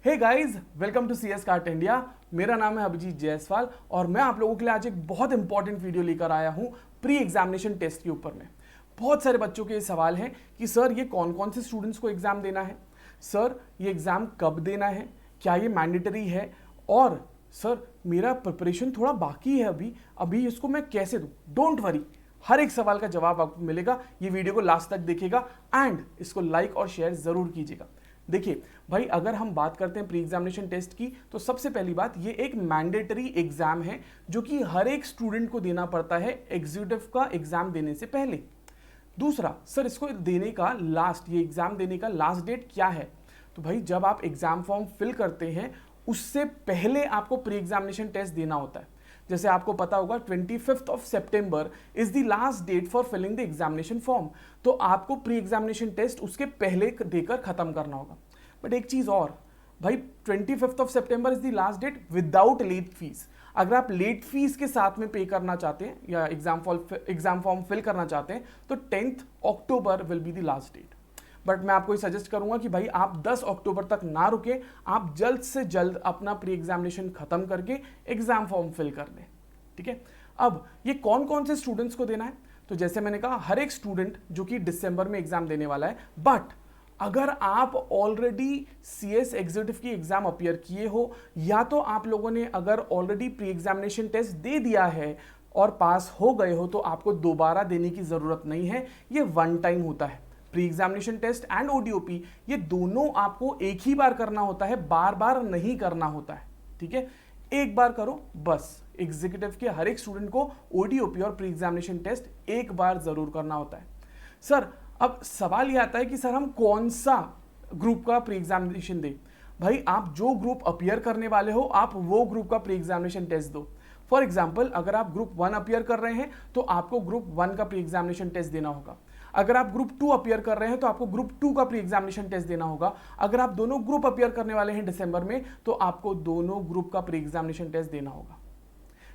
Hey guys, welcome to CS cart India. मेरा नाम है अभिजीत जायसवाल और मैं आप लोगों के लिए आज एक बहुत इंपॉर्टेंट वीडियो लेकर आया हूं प्री एग्जामिनेशन टेस्ट के ऊपर में। बहुत सारे बच्चों के ये सवाल हैं कि सर ये कौन कौन से स्टूडेंट्स को एग्जाम देना है, सर ये एग्जाम कब देना है, क्या ये मैंडेटरी है, और सर मेरा प्रिपरेशन थोड़ा बाकी है अभी इसको मैं कैसे दूं। डोंट वरी, हर एक सवाल का जवाब आपको मिलेगा। ये वीडियो को लास्ट तक देखिएगा एंड इसको लाइक और शेयर जरूर कीजिएगा। देखिए भाई, अगर हम बात करते हैं प्री एग्जामिनेशन टेस्ट की, तो सबसे पहली बात, ये एक मैंडेटरी एग्जाम है जो कि हर एक स्टूडेंट को देना पड़ता है एग्जीक्यूटिव का एग्जाम देने से पहले। दूसरा, सर इसको देने का ये एग्जाम देने का लास्ट डेट क्या है? तो भाई जब आप एग्जाम फॉर्म फिल करते हैं उससे पहले आपको प्री एग्जामिनेशन टेस्ट देना होता है। जैसे आपको पता होगा 25 of September is the last date for filling the examination form. तो आपको प्री एग्जामिनेशन टेस्ट उसके पहले देकर खत्म करना होगा। बट एक चीज और भाई, 25 of September is the last date without late fees. अगर आप लेट फीस के साथ में पे करना चाहते हैं या एग्जाम फॉर्म फिल करना चाहते हैं तो 10 October will be the last date. But मैं आपको सजेस्ट करूंगा कि भाई आप 10 अक्टूबर तक ना रुके, आप जल्द से जल्द अपना प्री एग्जामिनेशन खत्म करके एग्जाम फॉर्म फिल कर लें। ठीक है, अब ये कौन कौन से स्टूडेंट्स को देना है? तो जैसे मैंने कहा, हर एक स्टूडेंट जो कि दिसंबर में एग्जाम देने वाला है। बट अगर आप ऑलरेडी CS एग्जीक्यूटिव की एग्जाम अपीयर किए हो, या तो आप लोगों ने अगर ऑलरेडी प्री एग्जामिनेशन टेस्ट दे दिया है और पास हो गए हो, तो आपको दोबारा देने की जरूरत नहीं है। ये वन टाइम होता है। Pre examination test and ODOP ये दोनों आपको एक ही बार करना होता है, बार बार नहीं करना होता है। ठीक है, एक बार करो बस। एग्जीक्यूटिव के हर एक स्टूडेंट को ODOP और प्री एग्जामिनेशन टेस्ट एक बार जरूर करना होता है। सर अब सवाल ये आता है कि सर हम कौन सा ग्रुप का प्री एग्जामिनेशन दें? भाई आप जो ग्रुप अपीयर करने वाले हो, आप वो ग्रुप का प्री एग्जामिनेशन टेस्ट दो। फॉर एग्जाम्पल, अगर आप ग्रुप 1 अपीयर कर रहे हैं तो आपको ग्रुप 1 का प्री एग्जामिनेशन टेस्ट देना होगा। अगर आप ग्रुप 2 अपीयर कर रहे हैं तो आपको ग्रुप 2 का प्री एग्जामिनेशन टेस्ट देना होगा। अगर आप दोनों ग्रुप अपीयर करने वाले हैं दिसंबर में, तो आपको दोनों ग्रुप का प्री एग्जामिनेशन टेस्ट देना होगा।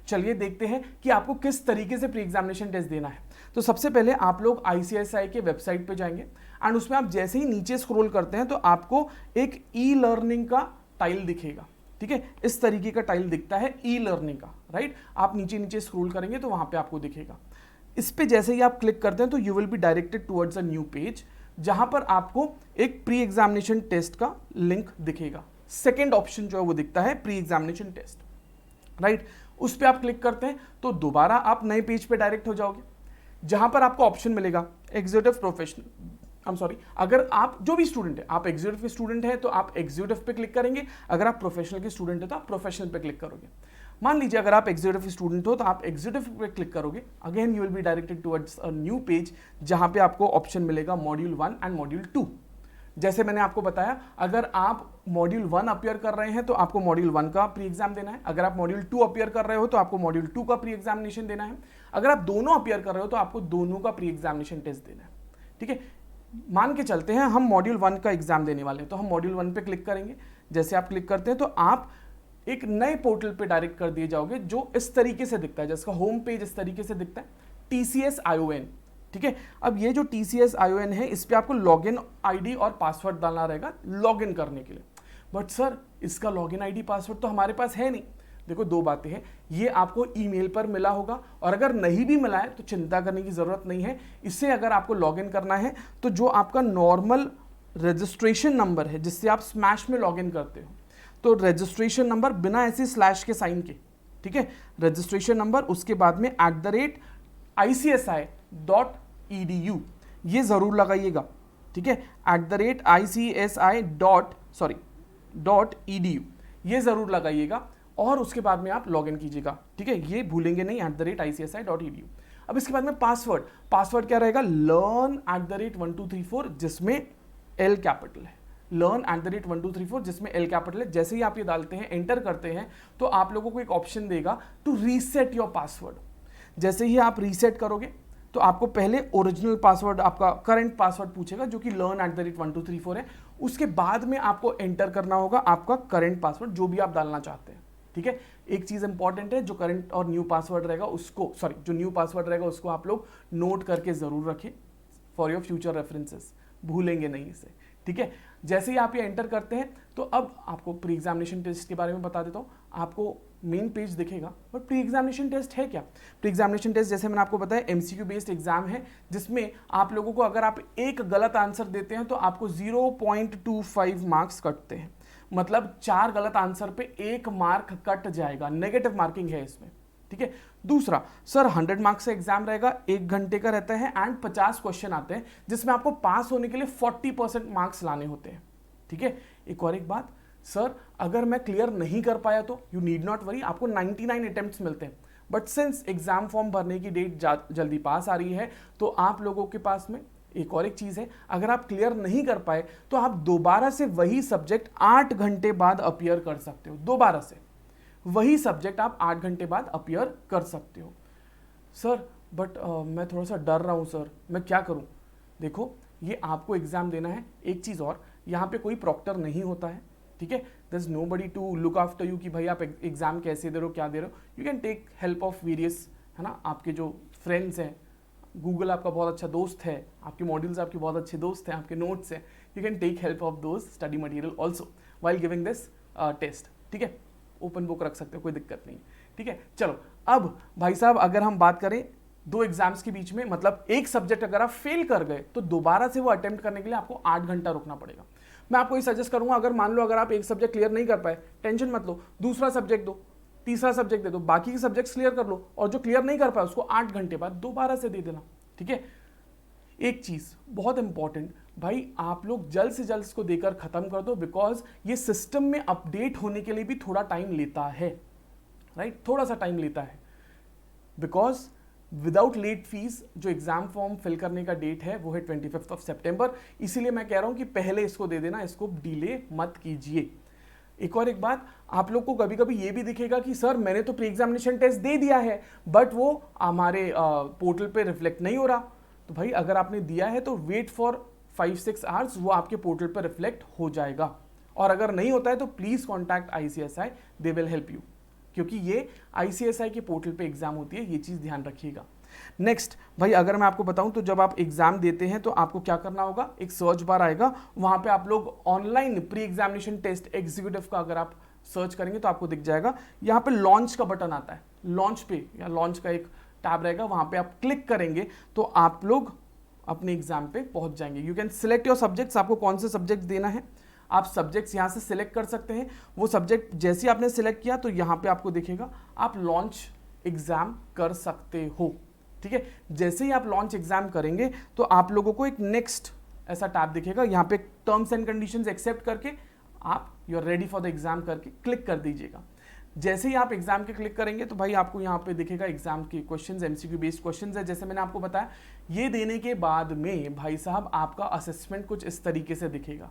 चलिए देखते हैं कि आपको किस तरीके से प्री एग्जामिनेशन टेस्ट देना है। तो सबसे पहले आप लोग ICSI के वेबसाइट पे जाएंगे एंड उसमें आप जैसे ही नीचे स्क्रॉल करते हैं तो आपको एक ई लर्निंग का टाइल दिखेगा। ठीक है, इस तरीके का टाइल दिखता है ई लर्निंग का, राइट। आप नीचे नीचे स्क्रॉल करेंगे तो वहां पे आपको दिखेगा। इस पे जैसे ही आप क्लिक करते हैं तो you will be directed towards a new page, जहां पर आपको एक प्री एग्जामिनेशन टेस्ट का लिंक दिखेगा। सेकेंड ऑप्शन जो है वो दिखता है प्री एग्जामिनेशन टेस्ट, राइट। उस पर आप क्लिक करते हैं तो दोबारा आप नए पेज पे डायरेक्ट हो जाओगे, जहां पर आपको ऑप्शन मिलेगा एग्जीक्यूटिव प्रोफेशनल। अगर आप जो भी स्टूडेंट है, आप एग्जीक्यूटिव के स्टूडेंट है तो आप एग्जीक्यूटिव पे क्लिक करेंगे। अगर आप प्रोफेशनल के स्टूडेंट है तो आप प्रोफेशनल पे क्लिक करोगे। मान लीजिए अगर आप एग्जीक्यूटिव स्टूडेंट हो तो आप एग्जीक्यूटिव पे क्लिक करोगे। Again you will be directed towards a new page, जहां पे आपको ऑप्शन मिलेगा मॉड्यूल 1 एंड मॉड्यूल 2। जैसे मैंने आपको बताया, अगर आप मॉड्यूल 1 अपीयर कर रहे हैं तो आपको मॉड्यूल 1 का प्री एग्जाम देना है। अगर आप मॉड्यूल 2 अपीयर कर रहे हो तो आपको मॉड्यूल 2 का प्री एग्जामिनेशन देना है। अगर आप दोनों अपीयर कर रहे हो तो आपको दोनों का प्री एग्जामिनेशन टेस्ट देना है। ठीक है, मान के चलते हैं हम मॉड्यूल 1 का एग्जाम देने वाले हैं, तो हम मॉड्यूल 1 पे क्लिक करेंगे। जैसे आप क्लिक करते हैं तो आप एक नए पोर्टल पे डायरेक्ट कर दिए जाओगे, जो इस तरीके से दिखता है, जिसका होम पेज इस तरीके से दिखता है, TCS ION। ठीक है, अब ये जो TCS ION है, इस पे आपको लॉगिन ID और पासवर्ड डालना रहेगा लॉगिन करने के लिए। बट सर इसका लॉगिन ID पासवर्ड तो हमारे पास है नहीं। देखो, दो बातें हैं, ये आपको ईमेल पर मिला होगा, और अगर नहीं भी मिला है तो चिंता करने की जरूरत नहीं है। इससे अगर आपको लॉगिन करना है तो जो आपका नॉर्मल रजिस्ट्रेशन नंबर है जिससे आप स्मैश में लॉगिन करते हो, तो रजिस्ट्रेशन नंबर बिना ऐसे स्लैश के साइन के, ठीक है, रजिस्ट्रेशन नंबर, उसके बाद में @ICSI.edu ये जरूर लगाइएगा। ठीक है, @ICSI.edu ये जरूर लगाइएगा और उसके बाद में आप लॉगिन कीजिएगा। ठीक है, ये भूलेंगे नहीं, @ICSI.edu। अब इसके बाद में पासवर्ड क्या रहेगा? learn@1234 जिसमें L कैपिटल है। learn@1234 जिसमें L कैपिटल है। जैसे ही आप ये डालते हैं, एंटर करते हैं, तो आप लोगों को एक ऑप्शन देगा टू रीसेट योर पासवर्ड। जैसे ही आप रीसेट करोगे तो आपको पहले ओरिजिनल पासवर्ड, आपका करंट पासवर्ड पूछेगा, जो कि learn@1234 है। उसके बाद में आपको एंटर करना होगा आपका करंट पासवर्ड, जो भी आप डालना चाहते हैं। ठीक है, एक चीज इंपॉर्टेंट है, जो करंट और न्यू पासवर्ड रहेगा उसको, जो न्यू पासवर्ड रहेगा उसको आप लोग नोट करके जरूर रखें फॉर योर फ्यूचर रेफरेंसेस, भूलेंगे नहीं इसे। ठीक है, जैसे ही आप ये एंटर करते हैं तो अब आपको प्री एग्जामिनेशन टेस्ट के बारे में बता देता हूँ। आपको मेन पेज दिखेगा, बट प्री एग्जामिनेशन टेस्ट है क्या? प्री एग्जामिनेशन टेस्ट जैसे मैंने आपको बताया एमसीक्यू बेस्ड एग्जाम है, जिसमें आप लोगों को अगर आप एक गलत आंसर देते हैं तो आपको 0.25 मार्क्स कटते हैं। मतलब 4 गलत आंसर पे 1 मार्क कट जाएगा, नेगेटिव मार्किंग है इसमें, ठीक है। दूसरा, सर 100 मार्क्स का एग्जाम रहेगा, 1 घंटे का रहता है एंड 50 क्वेश्चन आते हैं, जिसमें आपको पास होने के लिए 40% मार्क्स लाने होते हैं, ठीक है। एक और एक बात, सर अगर मैं क्लियर नहीं कर पाया तो यू नीड नॉट वरी, आपको 99 अटेम्प्ट्स मिलते हैं। बट सिंस एग्जाम फॉर्म भरने की डेट जल्दी पास आ रही है तो आप लोगों के पास में एक और एक चीज है, अगर आप क्लियर नहीं कर पाए तो आप दोबारा से वही सब्जेक्ट 8 घंटे बाद अपीयर कर सकते हो। दोबारा से वही सब्जेक्ट आप 8 घंटे बाद अपीयर कर सकते हो। सर बट मैं थोड़ा सा डर रहा हूं सर, मैं क्या करूं? देखो, ये आपको एग्जाम देना है। एक चीज और, यहाँ पे कोई प्रॉक्टर नहीं होता है, ठीक है। There is nobody to look after you कि भाई आप एग्जाम कैसे दे रहे हो, क्या दे रहे हो। You can take help of various, है ना, आपके जो फ्रेंड्स हैं, गूगल आपका बहुत अच्छा दोस्त है, आपके मॉड्यूल्स आपके बहुत अच्छे दोस्त हैं, आपके नोट्स हैं, you can take help of those study material also while giving this test, ठीक है। ओपन बुक रख सकते हो, कोई दिक्कत नहीं, ठीक है। चलो अब भाई साहब, अगर हम बात करें 2 एग्जाम्स के बीच में, मतलब एक सब्जेक्ट अगर आप फेल कर गए तो दोबारा से वो अटेम्प्ट करने के लिए आपको 8 घंटा रुकना पड़ेगा। मैं आपको ये सजेस्ट करूंगा, अगर मान लो अगर आप एक सब्जेक्ट क्लियर नहीं कर पाए, टेंशन मत लो, दूसरा सब्जेक्ट दो, तीसरा सब्जेक्ट दे दो, बाकी के सब्जेक्ट्स क्लियर कर लो, और जो क्लियर नहीं कर पाए उसको 8 घंटे बाद दोबारा से दे देना, ठीक है। एक चीज बहुत इंपॉर्टेंट, भाई आप लोग जल्द से जल्द इसको देकर खत्म कर दो, बिकॉज ये सिस्टम में अपडेट होने के लिए भी थोड़ा टाइम लेता है, राइट, थोड़ा सा टाइम लेता है। बिकॉज विदाउट लेट फीस जो एग्जाम फॉर्म फिल करने का डेट है वो है 25 सितंबर, इसीलिए मैं कह रहा हूं कि पहले इसको दे देना, इसको डिले मत कीजिए। एक और एक बात, आप लोग को कभी कभी ये भी दिखेगा कि सर मैंने तो प्री एग्जामिनेशन टेस्ट दे दिया है बट वो हमारे पोर्टल पे रिफ्लेक्ट नहीं हो रहा। तो भाई अगर आपने दिया है तो वेट फॉर 5-6 आवर्स, वो आपके पोर्टल पर रिफ्लेक्ट हो जाएगा। और अगर नहीं होता है तो please contact ICSI, they will help you, क्योंकि ये ICSI के पोर्टल पे एग्जाम होती है, ये चीज ध्यान रखिएगा। नेक्स्ट भाई, अगर मैं आपको बताऊं तो जब आप एग्जाम देते हैं तो आपको क्या करना होगा, एक सर्च बार आएगा, वहां पे आप लोग online pre examination test executive का अगर आप सर्च करेंगे तो आपको दिख जाएगा, यहाँ पे लॉन्च का बटन आता है, लॉन्च पे या लॉन्च का एक टैब रहेगा, वहां पे आप क्लिक करेंगे तो आप लोग अपने एग्जाम पे पहुंच जाएंगे। You can select your subjects, आपको कौन से सब्जेक्ट देना है, आप सब्जेक्ट्स यहाँ से सिलेक्ट कर सकते हैं। वो सब्जेक्ट जैसे ही आपने सिलेक्ट किया तो यहाँ पे आपको दिखेगा आप लॉन्च एग्जाम कर सकते हो, ठीक है। जैसे ही आप लॉन्च एग्जाम करेंगे तो आप लोगों को एक नेक्स्ट ऐसा टैब दिखेगा, यहाँ पे टर्म्स एंड कंडीशंस एक्सेप्ट करके आप you are ready for the exam करके क्लिक कर दीजिएगा। जैसे ही आप एग्जाम के क्लिक करेंगे तो भाई आपको यहाँ पे दिखेगा एग्जाम के क्वेश्चंस, MCQ बेस्ड क्वेश्चंस है, जैसे मैंने आपको बताया। ये देने के बाद में भाई साहब आपका असेसमेंट कुछ इस तरीके से दिखेगा,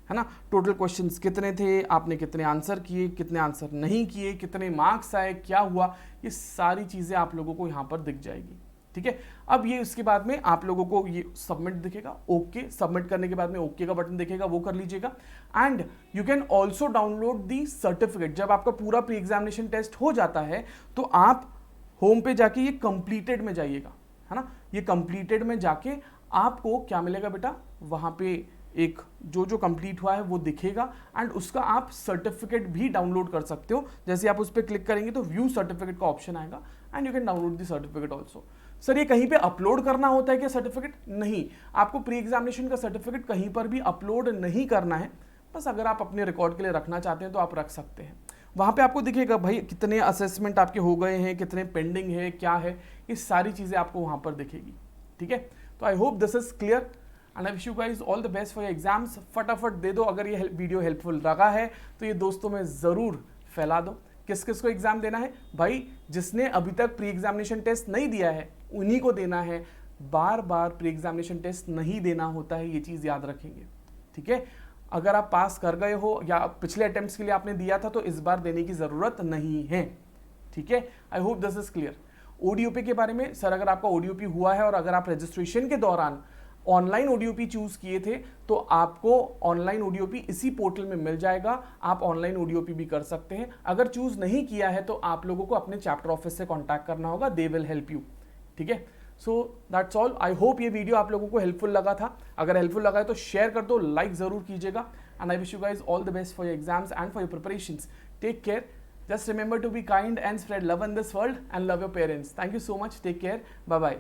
है ना। टोटल क्वेश्चंस कितने थे, आपने कितने आंसर किए, कितने आंसर नहीं किए, कितने मार्क्स आए, क्या हुआ, ये सारी चीजें आप लोगों को यहाँ पर दिख जाएगी, ठीक है। अब ये उसके बाद में आप लोगों को ये सबमिट दिखेगा, ओके, सबमिट करने के बाद में ओके का बटन दिखेगा, वो कर लीजिएगा। And you can also download the certificate. जब आपका पूरा प्री एग्जामिनेशन टेस्ट हो जाता है तो आप होम पे जाके ये कंप्लीटेड में जाइएगा, है ना। ये कंप्लीटेड में जाके आपको क्या मिलेगा बेटा, वहां पे एक जो कंप्लीट हुआ है वो दिखेगा एंड उसका आप सर्टिफिकेट भी डाउनलोड कर सकते हो। जैसे आप उस पर क्लिक करेंगे तो व्यू सर्टिफिकेट का ऑप्शन आएगा and you can download the certificate also. Sir ये कहीं पे अपलोड करना होता है क्या सर्टिफिकेट? नहीं, आपको प्री एग्जामिनेशन का सर्टिफिकेट कहीं पर भी अपलोड नहीं करना है, बस अगर आप अपने रिकॉर्ड के लिए रखना चाहते हैं तो आप रख सकते हैं। वहां पे आपको दिखेगा भाई कितने असेसमेंट आपके हो गए हैं, कितने पेंडिंग है, क्या है, ये सारी चीजें आपको वहां पर दिखेगी, ठीक है। तो I hope this is clear and I wish you guys all the best for your exams. फटाफट दे दो, अगर ये वीडियो हेल्पफुल लगा है तो ये दोस्तों में जरूर फैला दो। किस किस को एग्जाम देना है भाई? जिसने अभी तक प्री एग्जामिनेशन टेस्ट नहीं दिया है उन्हीं को देना है, बार बार प्री एग्जामिनेशन टेस्ट नहीं देना होता है, ये चीज याद रखेंगे, ठीक है। अगर आप पास कर गए हो या पिछले अटेम्प्ट्स के लिए आपने दिया था तो इस बार देने की जरूरत नहीं है, ठीक है। I hope this is clear. ODOP के बारे में, सर अगर आपका ओडीओपी हुआ है और अगर आप रजिस्ट्रेशन के दौरान ऑनलाइन ओडीओपी चूज किए थे तो आपको ऑनलाइन ओडीओपी इसी पोर्टल में मिल जाएगा, आप ऑनलाइन ओडीओपी भी कर सकते हैं। अगर चूज नहीं किया है तो आप लोगों को अपने चैप्टर ऑफिस से कांटेक्ट करना होगा, दे विल हेल्प यू, ठीक है। So that's all. I hope ये वीडियो आप लोगों को हेल्पफुल लगा था। अगर हेल्पफुल लगा है तो शेयर कर दो, लाइक ज़रूर कीजिएगा। And I wish you guys all the best for your exams and for your preparations. Take care. Just remember to be kind and spread love in this world and love your parents. Thank you so much. Take care. Bye bye.